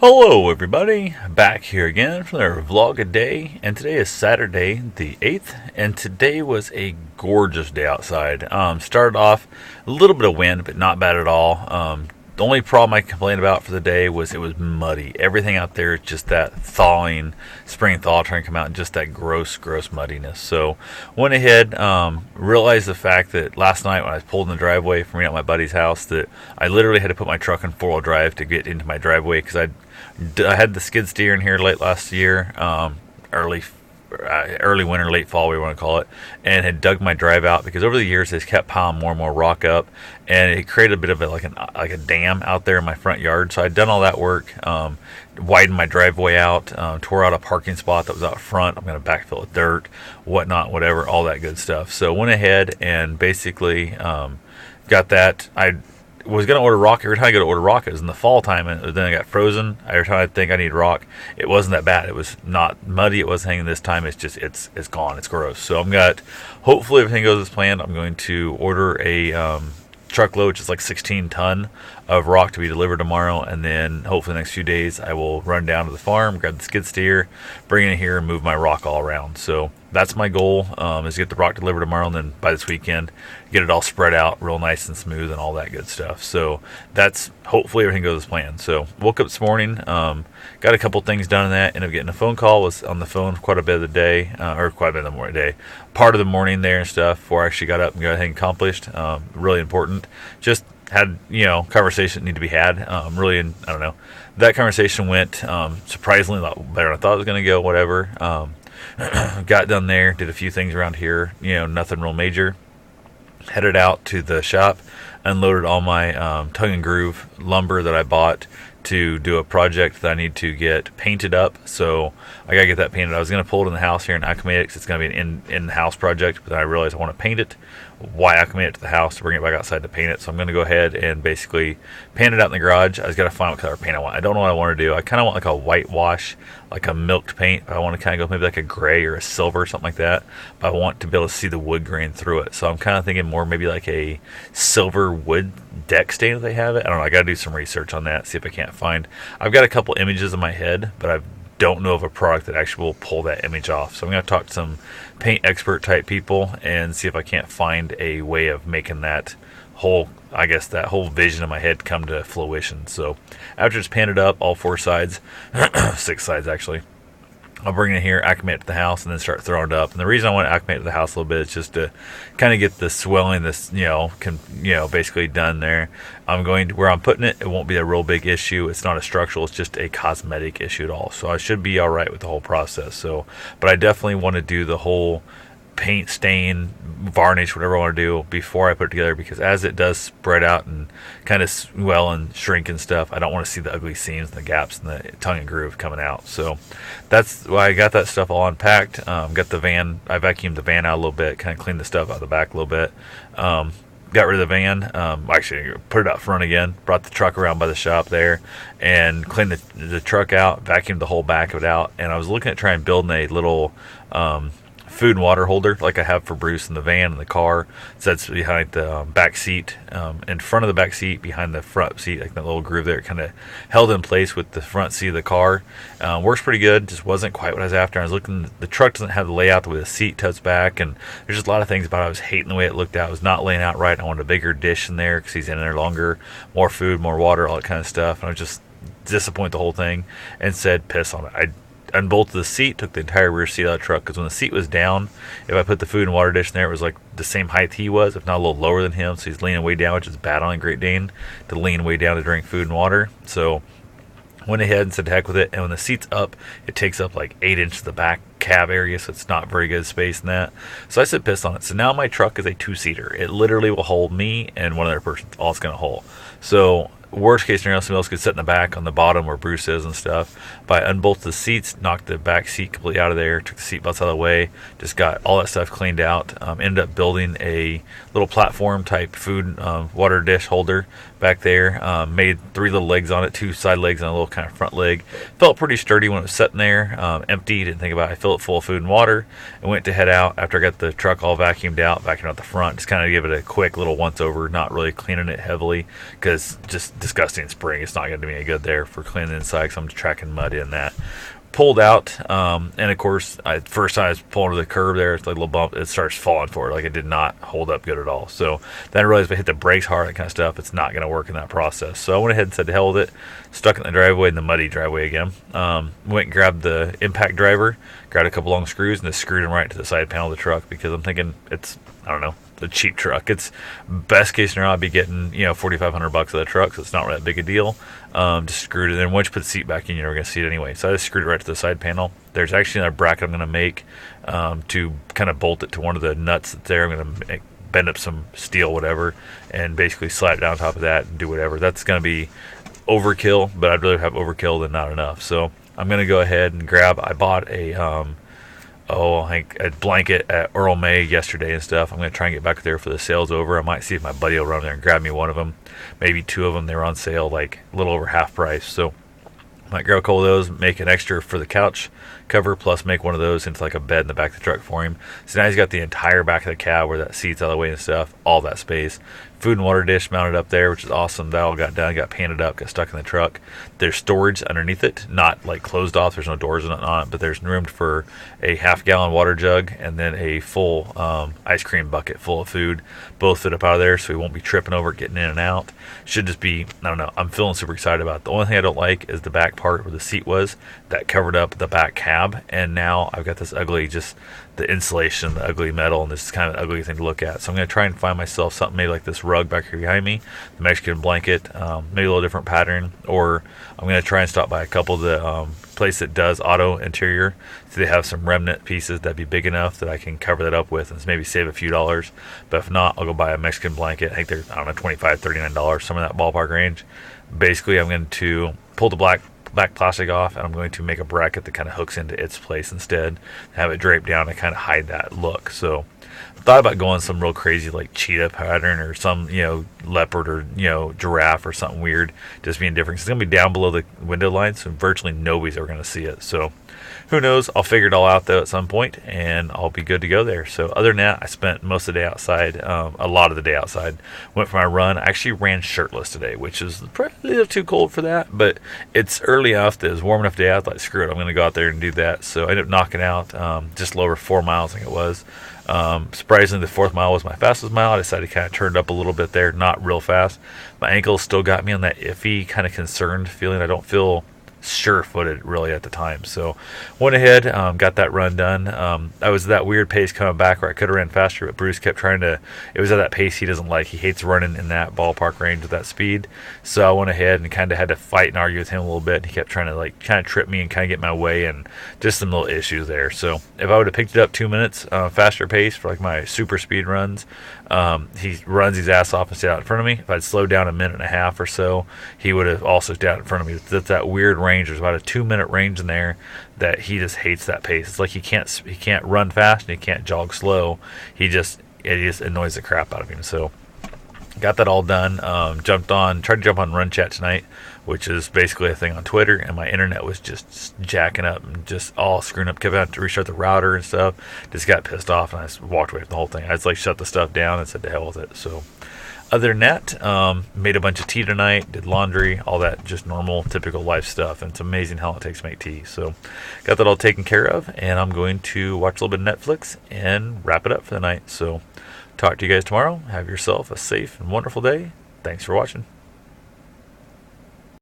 Hello everybody, back here again for another vlog a day, and today is Saturday the 8th, and today was a gorgeous day outside. Started off a little bit of wind, but not bad at all. The only problem I complained about for the day was it was muddy. Everything out there is just that thawing, spring thaw trying to come out, and just that gross muddiness. So went ahead, realized the fact that last night when I was pulled in the driveway from me at my buddy's house that I literally had to put my truck in four-wheel drive to get into my driveway because I had the skid steer in here late last year, early winter, late fall, we want to call it, and had dug my drive out because over the years it's kept piling more and more rock up, and it created a bit of like a dam out there in my front yard. So I'd done all that work, widened my driveway out, tore out a parking spot that was out front. I'm going to backfill with dirt, whatnot, whatever, all that good stuff. So went ahead and basically got that. I was going to order rock. Every time I go to order rock, it was in the fall time, and then I got frozen. Every time I think I need rock, it wasn't that bad. It was not muddy. It wasn't hanging this time. It's just, it's gone. It's gross. So hopefully everything goes as planned. I'm going to order a truckload, which is like 16 ton of rock to be delivered tomorrow, and then hopefully the next few days I will run down to the farm, grab the skid steer, bring it in here, and move my rock all around. So that's my goal, is to get the rock delivered tomorrow, and then by this weekend get it all spread out real nice and smooth and all that good stuff. So that's hopefully everything goes as planned. So woke up this morning, got a couple things done in that, ended up getting a phone call, was on the phone quite a bit of the day, or quite a bit of the morning day, part of the morning there and stuff before I actually got up and got everything accomplished. Really important. Just had, conversation that need to be had. I don't know. That conversation went surprisingly a lot better than I thought it was going to go, whatever. Got done there, did a few things around here, nothing real major. Headed out to the shop, unloaded all my tongue and groove lumber that I bought to do a project that I need to get painted up. So I gotta get that painted. I was gonna pull it in the house here and acclimate it because it's gonna be an in-house project, but then I realized I want to paint it. Why acclimate it to the house to bring it back outside to paint it? So I'm gonna go ahead and basically paint it out in the garage. I was gotta find what color paint I want. I don't know what I want to do. I kind of want like a whitewash, like a milked paint. I want to kind of go maybe like a gray or a silver or something like that, but I want to be able to see the wood grain through it. So I'm kind of thinking more maybe like a silver wood deck stain if they have it. I don't know. I gotta do some research on that, see if I can't find. I've got a couple images in my head, but I don't know of a product that actually will pull that image off. So I'm going to talk to some paint expert type people and see if I can't find a way of making that whole vision in my head come to fruition. So after it's painted up, all four sides, 6 sides actually, I'll bring it in here, acclimate it to the house, and then start throwing it up. And the reason I want to acclimate to the house a little bit is just to kind of get the swelling, basically done there. Where I'm putting it, it won't be a real big issue. It's not a structural, it's just a cosmetic issue at all. So I should be all right with the whole process. But I definitely want to do the whole paint, stain, varnish, whatever I want to do before I put it together, because as it does spread out and kind of swell and shrink and stuff, I don't want to see the ugly seams and the gaps and the tongue and groove coming out. So that's why I got that stuff all unpacked. Got the van, I vacuumed the van out a little bit, kind of cleaned the stuff out of the back a little bit. Got rid of the van, actually put it out front again, brought the truck around by the shop there and cleaned the truck out, vacuumed the whole back of it out, and I was looking at trying building a little food and water holder like I have for Bruce in the van and the car. So that's behind the back seat, in front of the back seat, behind the front seat, like that little groove there, kind of held in place with the front seat of the car. Works pretty good, just wasn't quite what I was after. I was looking, the truck doesn't have the layout the way the seat tilts back, and there's just a lot of things about it I was hating the way it looked out. It was not laying out right. I wanted a bigger dish in there because he's in there longer, more food, more water, all that kind of stuff. And I was just disappointed the whole thing and said piss on it. I unbolted the seat, took the entire rear seat out of the truck, because when the seat was down, if I put the food and water dish in there, it was like the same height he was, if not a little lower than him. So he's leaning way down, which is bad on a Great Dane, to lean way down to drink food and water. So went ahead and said heck with it. And when the seat's up, it takes up like 8 inches of the back cab area, so it's not very good space in that. So I said piss on it. So now my truck is a 2-seater. It literally will hold me and one other person. All it's going to hold. So worst case scenario, somebody else could sit in the back on the bottom where Bruce is and stuff. But I unbolted the seats, knocked the back seat completely out of there, took the seat belts out of the way, just got all that stuff cleaned out. Ended up building a little platform type food water dish holder back there. Made 3 little legs on it, 2 side legs and a little kind of front leg. Felt pretty sturdy when it was sitting there. Empty, didn't think about it. I filled it full of food and water and went to head out after I got the truck all vacuumed out the front. Just kind of give it a quick little once over, not really cleaning it heavily because just disgusting spring. It's not going to do me any good there for cleaning the inside because I'm tracking mud in that. Pulled out, and of course, first time I was pulling to the curb there, it's like a little bump, it starts falling forward. Like it did not hold up good at all. So then I realized if I hit the brakes hard, that kind of stuff, it's not going to work in that process. So I went ahead and said to hell with it, stuck it in the driveway, in the muddy driveway again. Went and grabbed the impact driver, grabbed a couple long screws, and just screwed them right to the side panel of the truck because I'm thinking it's, I don't know, a cheap truck. It's best case scenario, I'd be getting, $4,500 of the truck, so it's not that big a deal. Just screwed it in. Once you put the seat back in, you're never going to see it anyway. So I just screwed it right to the side panel. There's actually another bracket I'm going to make to kind of bolt it to one of the nuts that's there. I'm going to bend up some steel, whatever, and basically slide it down on top of that and do whatever. That's going to be overkill, but I'd rather have overkill than not enough. So I'm going to go ahead and I bought a blanket at Earl May yesterday and stuff. I'm going to try and get back there for the sale's over. I might see if my buddy will run there and grab me one of them, maybe two of them. They were on sale like a little over half price, so I might grab a couple of those, make an extra for the couch cover, plus make one of those into like a bed in the back of the truck for him. So now he's got the entire back of the cab where that seat's out of the way and stuff, all that space. Food and water dish mounted up there, which is awesome. That all got done, got painted up, got stuck in the truck. There's storage underneath it, not like closed off. There's no doors on it, but there's room for a half-gallon water jug and then a full ice cream bucket full of food. Both fit up out of there, so we won't be tripping over it, getting in and out. Should just be, I don't know, I'm feeling super excited about it. The only thing I don't like is the back part where the seat was. That covered up the back cab, and now I've got this ugly, just the insulation, the ugly metal, and this is kind of an ugly thing to look at. So I'm going to try and find myself something maybe like this rug back here behind me, the Mexican blanket, maybe a little different pattern, or I'm going to try and stop by a couple of the place that does auto interior. So they have some remnant pieces that'd be big enough that I can cover that up with and maybe save a few dollars. But if not, I'll go buy a Mexican blanket. I think they're, I don't know, $25, $39, some of that ballpark range. Basically, I'm going to pull the black plastic off, and I'm going to make a bracket that kind of hooks into its place instead, have it draped down to kind of hide that look. So I thought about going some real crazy like cheetah pattern or some leopard or giraffe or something weird, just being different. It's going to be down below the window line, so virtually nobody's ever going to see it. So who knows? I'll figure it all out though at some point, and I'll be good to go there. So other than that, I spent most of the day outside, a lot of the day outside. Went for my run. I actually ran shirtless today, which is probably a little too cold for that, but it's early enough that it's warm enough day. I was like, screw it, I'm going to go out there and do that. So I ended up knocking out just a little over 4 miles, I think it was. Surprisingly, the fourth mile was my fastest mile. I decided to kind of turn it up a little bit there, not real fast. My ankle still got me on that iffy, kind of concerned feeling. I don't feel sure-footed really at the time, so went ahead, got that run done. I was at that weird pace coming back where I could have ran faster, but Bruce kept trying to, it was at that pace he doesn't like. He hates running in that ballpark range at that speed, so I went ahead and kind of had to fight and argue with him a little bit. He kept trying to like kind of trip me and kind of get my way, and just some little issues there. So if I would have picked it up 2 minutes faster pace for like my super speed runs, he runs his ass off and stayed out in front of me. If I'd slowed down a minute and a half or so, he would have also stayed out in front of me. That's that weird range. There's about a 2 minute range in there that he just hates that pace. It's like he can't run fast and he can't jog slow. It just annoys the crap out of him. So got that all done. Tried to jump on Run Chat tonight, which is basically a thing on Twitter, and my internet was just jacking up and just all screwing up. Kept having to restart the router and stuff. Just got pissed off, and I just walked away from the whole thing. I just like shut the stuff down and said to hell with it. So other than that, made a bunch of tea tonight, did laundry, all that just normal, typical life stuff. And it's amazing how long it takes to make tea. So got that all taken care of, and I'm going to watch a little bit of Netflix and wrap it up for the night. So talk to you guys tomorrow. Have yourself a safe and wonderful day. Thanks for watching.